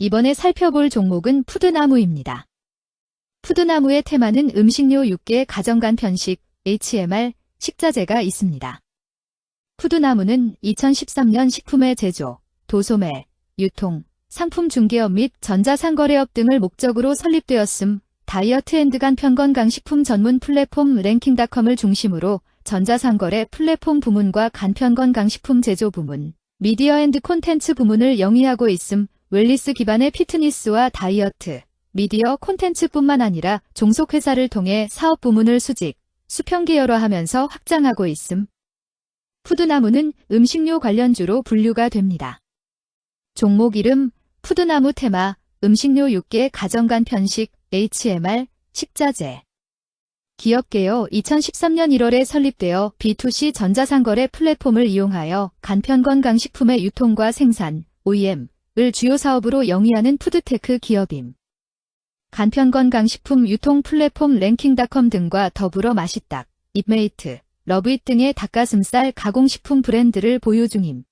이번에 살펴볼 종목은 푸드나무입니다. 푸드나무의 테마는 음식료 6개 가정간 편식, HMR, 식자재가 있습니다. 푸드나무는 2013년 식품의 제조, 도소매, 유통, 상품 중개업 및 전자상거래업 등을 목적으로 설립되었음. 다이어트 앤드 간편건강 식품 전문 플랫폼 랭킹닷컴을 중심으로 전자상거래 플랫폼 부문과 간편건강식품 제조 부문, 미디어 앤드 콘텐츠 부문을 영위하고 있음. 웰니스 기반의 피트니스와 다이어트, 미디어 콘텐츠뿐만 아니라 종속회사를 통해 사업 부문을 수직, 수평계열화하면서 확장하고 있음. 푸드나무는 음식료 관련주로 분류가 됩니다. 종목 이름, 푸드나무 테마, 음식료 6개 가정간 편식, HMR, 식자재. 기업개요 2013년 1월에 설립되어 B2C 전자상거래 플랫폼을 이용하여 간편건강식품의 유통과 생산, OEM, 을 주요 사업으로 영위하는 푸드테크 기업임. 간편건강식품 유통 플랫폼 랭킹닷컴 등과 더불어 맛있닭, 잇메이트, 러브잇 등의 닭가슴살 가공식품 브랜드를 보유 중임.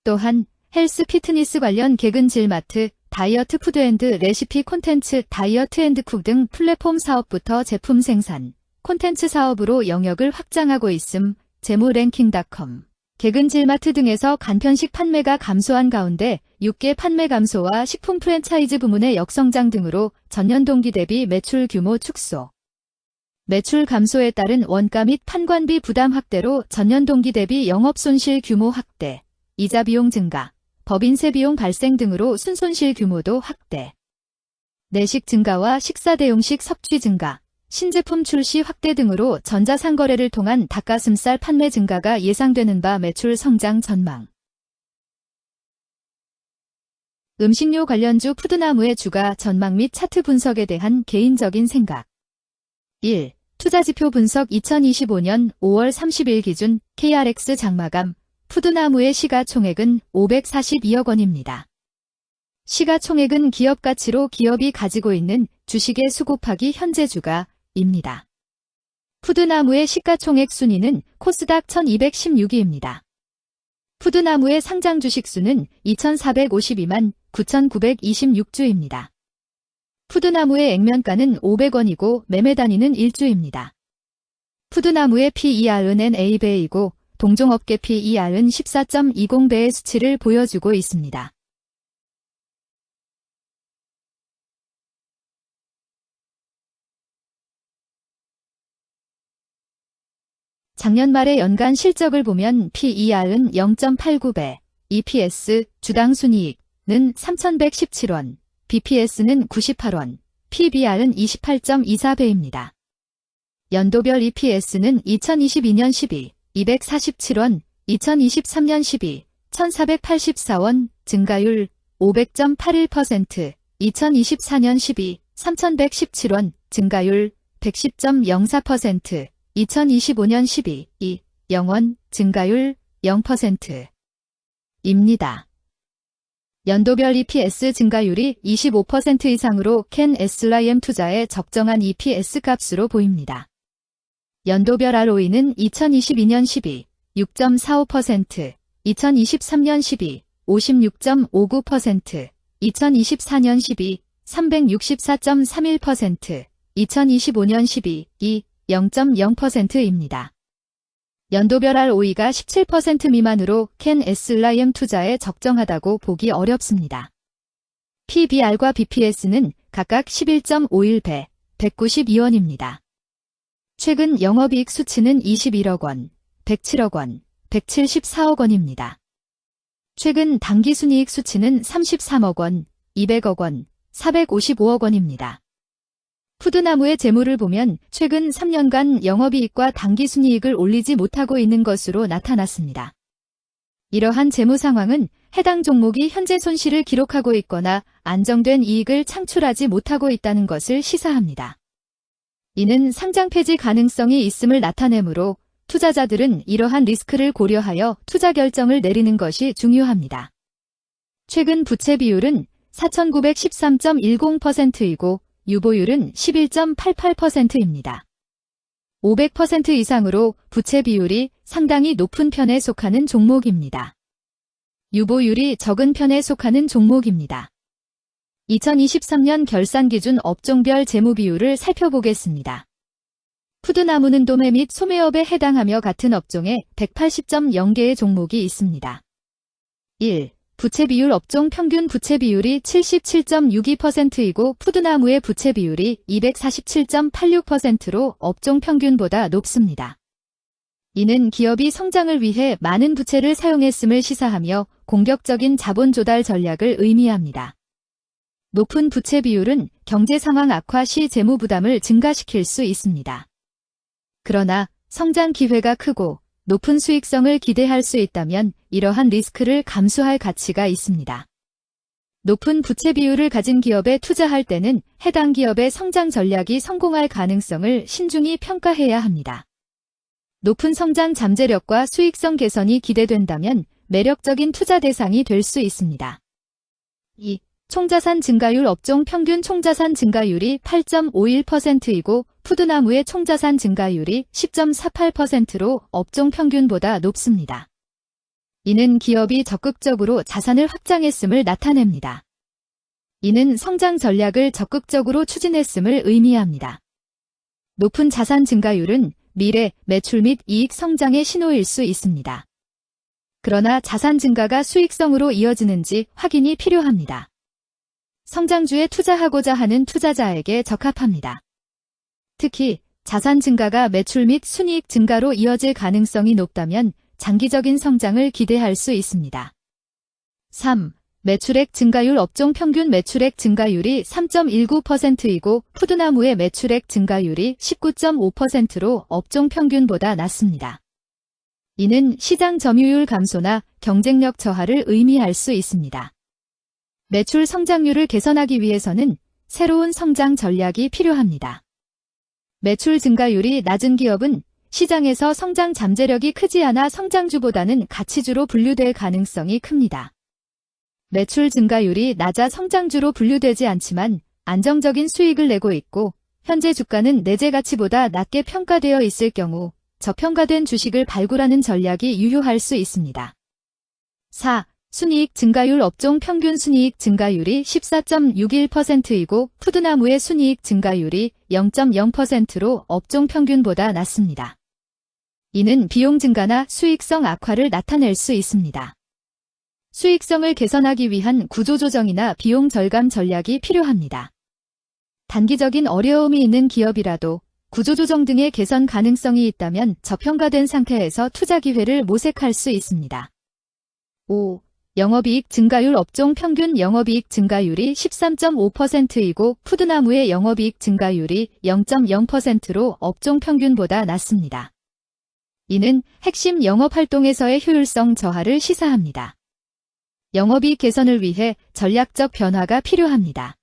또한 헬스 피트니스 관련 개근질마트, 다이어트 푸드앤드 레시피 콘텐츠 다이어트 앤드 쿡 등 플랫폼 사업부터 제품 생산, 콘텐츠 사업으로 영역을 확장하고 있음. 재무 랭킹닷컴. 개근질마트 등에서 간편식 판매가 감소한 가운데 6개 판매 감소와 식품 프랜차이즈 부문의 역성장 등으로 전년 동기 대비 매출 규모 축소. 매출 감소에 따른 원가 및 판관비 부담 확대로 전년 동기 대비 영업손실 규모 확대, 이자 비용 증가, 법인세 비용 발생 등으로 순손실 규모도 확대. 내식 증가와 식사 대용식 섭취 증가, 신제품 출시 확대 등으로 전자상거래를 통한 닭가슴살 판매 증가가 예상되는 바 매출 성장 전망. 음식료 관련주 푸드나무의 주가 전망 및 차트 분석에 대한 개인적인 생각. 1. 투자지표 분석 2025년 5월 30일 기준 KRX 장마감 푸드나무의 시가총액은 542억 원입니다. 시가총액은 기업가치로 기업이 가지고 있는 주식의 수 곱하기 현재 주가입니다. 푸드나무의 시가총액 순위는 코스닥 1216위입니다. 푸드나무의 상장 주식 수는 2452만 9926주입니다. 푸드나무의 액면가는 500원이고 매매 단위는 1주입니다. 푸드나무의 PER은 A배이고 동종업계 PER은 14.20배의 수치를 보여주고 있습니다. 작년 말의 연간 실적을 보면 PER은 0.89배, EPS, 주당 순이익은 3,117원, BPS는 98원, PBR은 28.24배입니다. 연도별 EPS는 2022년 12, 247원, 2023년 12, 1,484원, 증가율 500.81%, 2024년 12, 3,117원, 증가율 110.04%, 2025년 12, 2, 0원, 증가율 0%입니다. 연도별 EPS 증가율이 25% 이상으로 캔 SRM 투자의 적정한 EPS 값으로 보입니다. 연도별 ROE는 2022년 12, 6.45%, 2023년 12, 56.59%, 2024년 12, 364.31%, 2025년 12, 2, 0.0%입니다. 연도별 ROE가 17% 미만으로 캔 SRM 투자에 적정하다고 보기 어렵습니다. PBR과 BPS는 각각 11.51배, 192원입니다. 최근 영업이익 수치는 21억 원, 107억 원, 174억 원입니다. 최근 당기순이익 수치는 33억 원, 200억 원, 455억 원입니다. 푸드나무의 재무를 보면 최근 3년간 영업이익과 당기순이익을 올리지 못하고 있는 것으로 나타났습니다. 이러한 재무 상황은 해당 종목이 현재 손실을 기록하고 있거나 안정된 이익을 창출하지 못하고 있다는 것을 시사합니다. 이는 상장 폐지 가능성이 있음을 나타내므로 투자자들은 이러한 리스크를 고려하여 투자 결정을 내리는 것이 중요합니다. 최근 부채 비율은 4,913.10%이고 유보율은 11.88%입니다. 500% 이상으로 부채 비율이 상당히 높은 편에 속하는 종목입니다. 유보율이 적은 편에 속하는 종목입니다. 2023년 결산 기준 업종별 재무 비율을 살펴보겠습니다. 푸드나무는 도매 및 소매업에 해당하며 같은 업종에 180.0개의 종목이 있습니다. 1. 부채 비율 업종 평균 부채 비율이 77.62%이고 푸드나무의 부채 비율이 247.86%로 업종 평균보다 높습니다. 이는 기업이 성장을 위해 많은 부채를 사용했음을 시사하며 공격적인 자본 조달 전략을 의미합니다. 높은 부채 비율은 경제 상황 악화 시 재무 부담을 증가시킬 수 있습니다. 그러나 성장 기회가 크고 높은 수익성을 기대할 수 있다면 이러한 리스크를 감수할 가치가 있습니다. 높은 부채 비율을 가진 기업에 투자할 때는 해당 기업의 성장 전략이 성공할 가능성을 신중히 평가해야 합니다. 높은 성장 잠재력과 수익성 개선이 기대된다면 매력적인 투자 대상이 될 수 있습니다. 2. 총자산 증가율 업종 평균 총자산 증가율이 8.51%이고 푸드나무의 총자산 증가율이 10.48%로 업종 평균보다 높습니다. 이는 기업이 적극적으로 자산을 확장했음을 나타냅니다. 이는 성장 전략을 적극적으로 추진했음을 의미합니다. 높은 자산 증가율은 미래 매출 및 이익 성장의 신호일 수 있습니다. 그러나 자산 증가가 수익성으로 이어지는지 확인이 필요합니다. 성장주에 투자하고자 하는 투자자에게 적합합니다. 특히 자산 증가가 매출 및 순이익 증가로 이어질 가능성이 높다면 장기적인 성장을 기대할 수 있습니다. 3. 매출액 증가율 업종 평균 매출액 증가율이 3.19%이고 푸드나무의 매출액 증가율이 19.5%로 업종 평균보다 낮습니다. 이는 시장 점유율 감소나 경쟁력 저하를 의미할 수 있습니다. 매출 성장률을 개선하기 위해서는 새로운 성장 전략이 필요합니다. 매출 증가율이 낮은 기업은 시장에서 성장 잠재력이 크지 않아 성장주보다는 가치주로 분류될 가능성이 큽니다. 매출 증가율이 낮아 성장주로 분류되지 않지만 안정적인 수익을 내고 있고 현재 주가는 내재 가치보다 낮게 평가되어 있을 경우 저평가된 주식을 발굴하는 전략이 유효할 수 있습니다. 4. 순이익 증가율 업종 평균 순이익 증가율이 14.61%이고 푸드나무의 순이익 증가율이 0.0%로 업종 평균보다 낮습니다. 이는 비용 증가나 수익성 악화를 나타낼 수 있습니다. 수익성을 개선하기 위한 구조조정이나 비용 절감 전략이 필요합니다. 단기적인 어려움이 있는 기업이라도 구조조정 등의 개선 가능성이 있다면 저평가된 상태에서 투자 기회를 모색할 수 있습니다. 5. 영업이익 증가율 업종 평균 영업이익 증가율이 13.5%이고 푸드나무의 영업이익 증가율이 0.0%로 업종 평균보다 낮습니다. 이는 핵심 영업활동에서의 효율성 저하를 시사합니다. 영업이익 개선을 위해 전략적 변화가 필요합니다.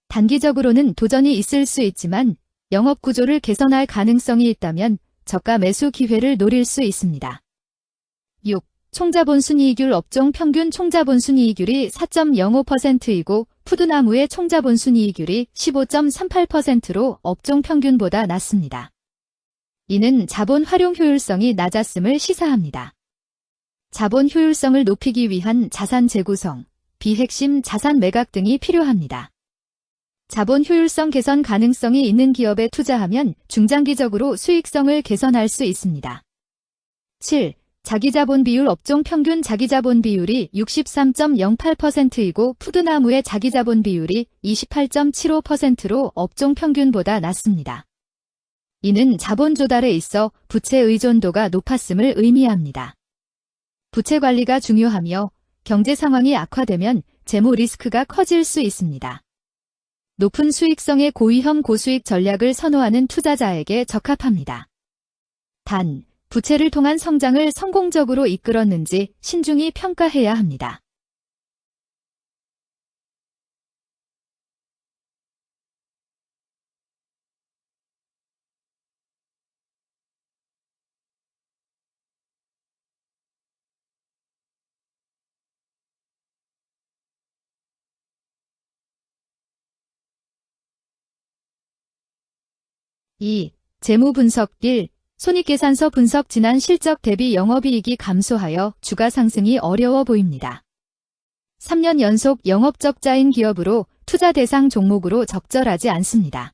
단기적으로는 도전이 있을 수 있지만 영업 구조를 개선할 가능성이 있다면 저가 매수 기회를 노릴 수 있습니다. 6. 총자본 순이익률 업종 평균 총자본 순이익률이 4.05%이고 푸드나무의 총자본 순이익률이 15.38%로 업종 평균보다 낮습니다. 이는 자본 활용 효율성이 낮았음을 시사합니다. 자본 효율성을 높이기 위한 자산 재구성, 비핵심 자산 매각 등이 필요합니다. 자본 효율성 개선 가능성이 있는 기업에 투자하면 중장기적으로 수익성을 개선할 수 있습니다. 7. 자기자본 비율 업종 평균 자기자본 비율이 63.08%이고 푸드나무의 자기자본 비율이 28.75%로 업종 평균보다 낮습니다. 이는 자본 조달에 있어 부채 의존도가 높았음을 의미합니다. 부채 관리가 중요하며 경제 상황이 악화되면 재무 리스크가 커질 수 있습니다. 높은 수익성의 고위험 고수익 전략을 선호하는 투자자에게 적합합니다. 단, 부채를 통한 성장을 성공적으로 이끌었는지 신중히 평가해야 합니다. (2) 재무 분석 1. 손익계산서 분석 지난 실적 대비 영업이익이 감소하여 주가 상승이 어려워 보입니다. 3년 연속 영업적자인 기업으로 투자 대상 종목으로 적절하지 않습니다.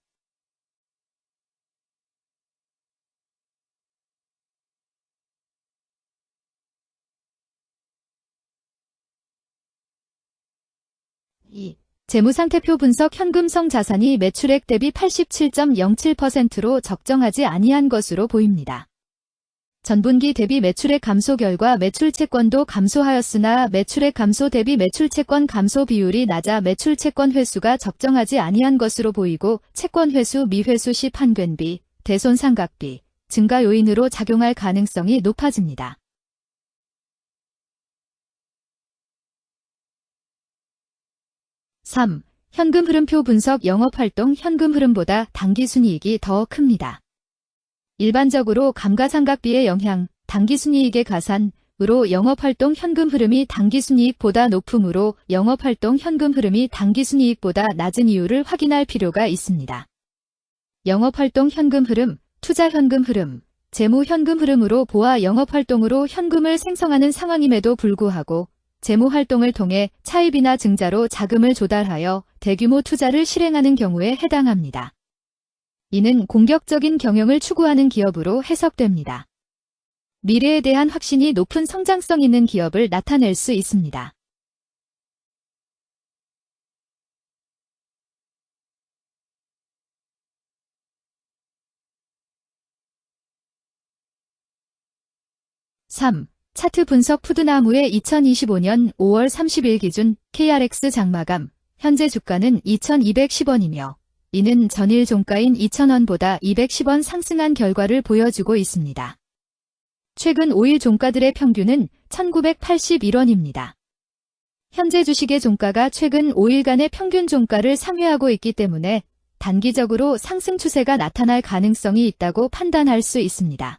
재무상태표 분석. 현금성 자산이 매출액 대비 87.07%로 적정하지 아니한 것으로 보입니다. 전분기 대비 매출액 감소 결과 매출채권도 감소하였으나 매출액 감소 대비 매출채권 감소 비율이 낮아 매출채권 회수가 적정하지 아니한 것으로 보이고 채권 회수 미회수 시 판권비, 대손상각비 증가 요인으로 작용할 가능성이 높아집니다. 3. 현금 흐름표 분석. 영업활동 현금 흐름보다 당기순이익이 더 큽니다. 일반적으로 감가상각비의 영향, 당기순이익의 가산으로 영업활동 현금 흐름이 당기순이익보다 높으므로 영업활동 현금 흐름이 당기순이익보다 낮은 이유를 확인할 필요가 있습니다. 영업활동 현금 흐름, 투자 현금 흐름, 재무 현금 흐름으로 보아 영업활동으로 현금을 생성하는 상황임에도 불구하고 재무활동을 통해 차입이나 증자로 자금을 조달하여 대규모 투자를 실행하는 경우에 해당합니다. 이는 공격적인 경영을 추구하는 기업으로 해석됩니다. 미래에 대한 확신이 높은 성장성 있는 기업을 나타낼 수 있습니다. (3) 차트 분석. 푸드나무의 2025년 5월 30일 기준 KRX 장마감 현재 주가는 2,210원이며 이는 전일 종가인 2,000원보다 210원 상승한 결과를 보여주고 있습니다. 최근 5일 종가들의 평균은 1,981원입니다. 현재 주식의 종가가 최근 5일간의 평균 종가를 상회하고 있기 때문에 단기적으로 상승 추세가 나타날 가능성이 있다고 판단할 수 있습니다.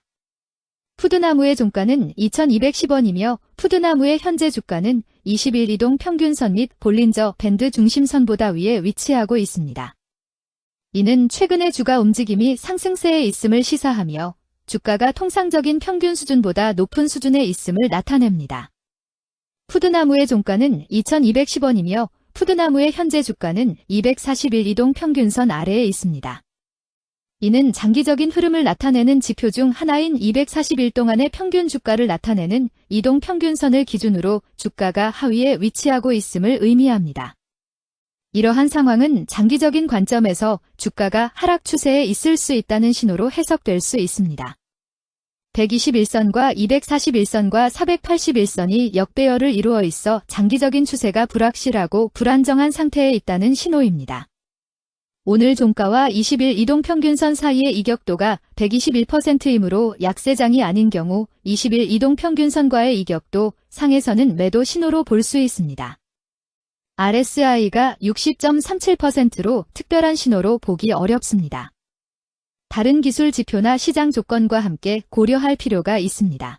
푸드나무의 종가는 2,210원이며 푸드나무의 현재 주가는 20일 이동 평균선 및 볼린저 밴드 중심선보다 위에 위치하고 있습니다. 이는 최근의 주가 움직임이 상승세에 있음을 시사하며 주가가 통상적인 평균 수준보다 높은 수준에 있음을 나타냅니다. 푸드나무의 종가는 2,210원이며 푸드나무의 현재 주가는 241 이동 평균선 아래에 있습니다. 이는 장기적인 흐름을 나타내는 지표 중 하나인 241 동안의 평균 주가를 나타내는 이동 평균선을 기준으로 주가가 하위에 위치하고 있음을 의미합니다. 이러한 상황은 장기적인 관점에서 주가가 하락 추세에 있을 수 있다는 신호로 해석될 수 있습니다. 121선과 241선과 481선이 역배열을 이루어 있어 장기적인 추세가 불확실하고 불안정한 상태에 있다는 신호입니다. 오늘 종가와 20일 이동평균선 사이의 이격도가 121%이므로 약세장이 아닌 경우 20일 이동평균선과의 이격도 상에서는 매도 신호로 볼 수 있습니다. RSI가 60.37%로 특별한 신호로 보기 어렵습니다. 다른 기술 지표나 시장 조건과 함께 고려할 필요가 있습니다.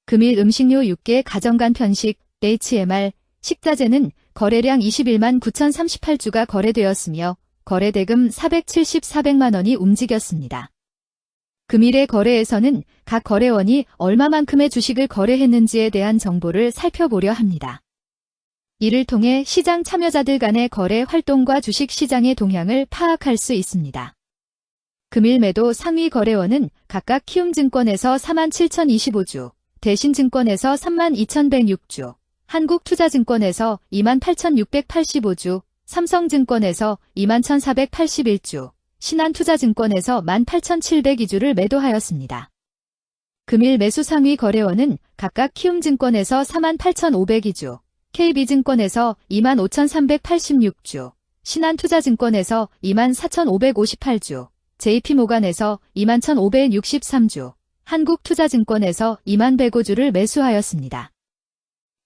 금일 음식료 6개 가정간 편식 HMR 식자재는 거래량 21만 9,038주가 거래되었으며 거래대금 474백만 원이 움직였습니다. 금일의 거래에서는 각 거래원이 얼마만큼의 주식을 거래했는지에 대한 정보를 살펴보려 합니다. 이를 통해 시장 참여자들 간의 거래 활동과 주식 시장의 동향을 파악할 수 있습니다. 금일 매도 상위 거래원은 각각 키움증권에서 47,025주, 대신증권에서 32,106주, 한국투자증권에서 28,685주, 삼성증권에서 21,481주, 신한투자증권에서 18,702주를 매도하였습니다. 금일 매수 상위 거래원은 각각 키움증권에서 48,502주, KB증권에서 25,386주, 신한투자증권에서 24,558주, JP모간에서 21,563주, 한국투자증권에서 21,105주를 매수하였습니다.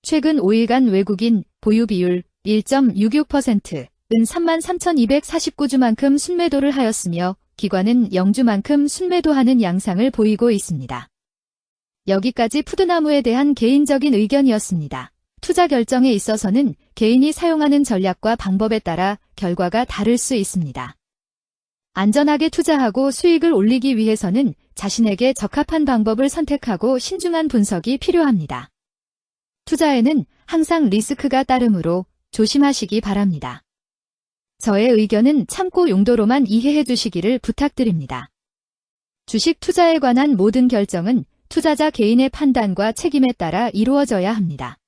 최근 5일간 외국인 보유 비율 1.66%은 33,249주만큼 순매도를 하였으며 기관은 0주만큼 순매도하는 양상을 보이고 있습니다. 여기까지 푸드나무에 대한 개인적인 의견이었습니다. 투자 결정에 있어서는 개인이 사용하는 전략과 방법에 따라 결과가 다를 수 있습니다. 안전하게 투자하고 수익을 올리기 위해서는 자신에게 적합한 방법을 선택하고 신중한 분석이 필요합니다. 투자에는 항상 리스크가 따르므로 조심하시기 바랍니다. 저의 의견은 참고 용도로만 이해해 주시기를 부탁드립니다. 주식 투자에 관한 모든 결정은 투자자 개인의 판단과 책임에 따라 이루어져야 합니다.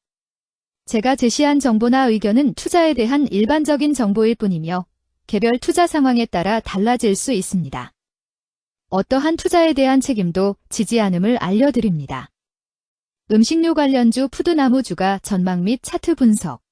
제가 제시한 정보나 의견은 투자에 대한 일반적인 정보일 뿐이며 개별 투자 상황에 따라 달라질 수 있습니다. 어떠한 투자에 대한 책임도 지지 않음을 알려드립니다. 음식료 관련주 푸드나무주가 전망 및 차트 분석